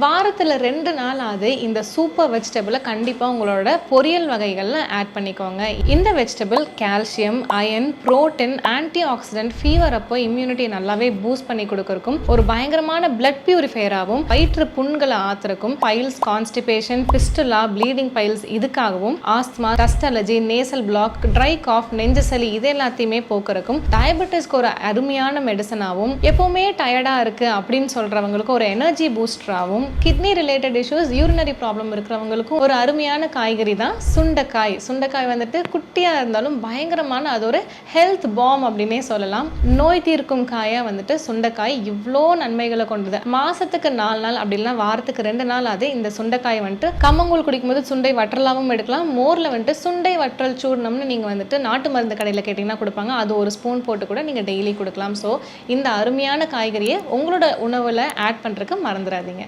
வாரத்தில் 2 நாளாவது இந்த சூப்பர் வெஜிடபிளை கண்டிப்பாக உங்களோட பொரியல் வகைகளில் ஆட் பண்ணிக்கோங்க. இந்த vegetable calcium, iron, protein, antioxidant, fever அப்போ இம்யூனிட்டி நல்லாவே பூஸ்ட் பண்ணி கொடுக்கறக்கும், ஒரு பயங்கரமான பிளட் பியூரிஃபையராகவும், வயிற்று புண்களை ஆத்துறக்கும், piles, constipation, fistula, bleeding piles இதுக்காகவும், asthma, dust allergy, nasal block, dry cough, நெஞ்சு சளி இது எல்லாத்தையுமே போக்குறக்கும், டயபெட்டிஸ்க்கு ஒரு அருமையான மெடிசனாகவும், எப்பவுமே டயர்டாக இருக்குது அப்படின்னு சொல்கிறவங்களுக்கு ஒரு எனர்ஜி பூஸ்டராகவும், kidney related issues, urinary problem இருக்கிறவங்களுக்கும் ஒரு அருமையான காய்கறி தான் சுண்டைக்காய். சுண்டைக்காய் வந்துட்டு குட்டியாக இருந்தாலும் பயங்கரமான அது ஒரு ஹெல்த் பாம் அப்படின்னே சொல்லலாம். நோய் தீர்க்கும் காயாக வந்துட்டு சுண்டைக்காய் இவ்வளோ நன்மைகளை கொண்டது. மாதத்துக்கு 4 நாள் அப்படி இல்லைனா வாரத்துக்கு 2 நாள் அது இந்த சுண்டைக்காய் வந்துட்டு கம்மங்கூழ் குடிக்கும்போது சுண்டை வற்றலாகவும் எடுக்கலாம். மோரில் வந்துட்டு சுண்டை வற்றல் சூர்ணம்னு நீங்கள் வந்துட்டு நாட்டு மருந்து கடையில் கேட்டிங்கன்னா கொடுப்பாங்க. அது ஒரு ஸ்பூன் போட்டு கூட நீங்கள் டெய்லி கொடுக்கலாம். ஸோ இந்த அருமையான காய்கறியை உங்களோட உணவில் ஆட் பண்ணுறதுக்கு மறந்துடாதீங்க.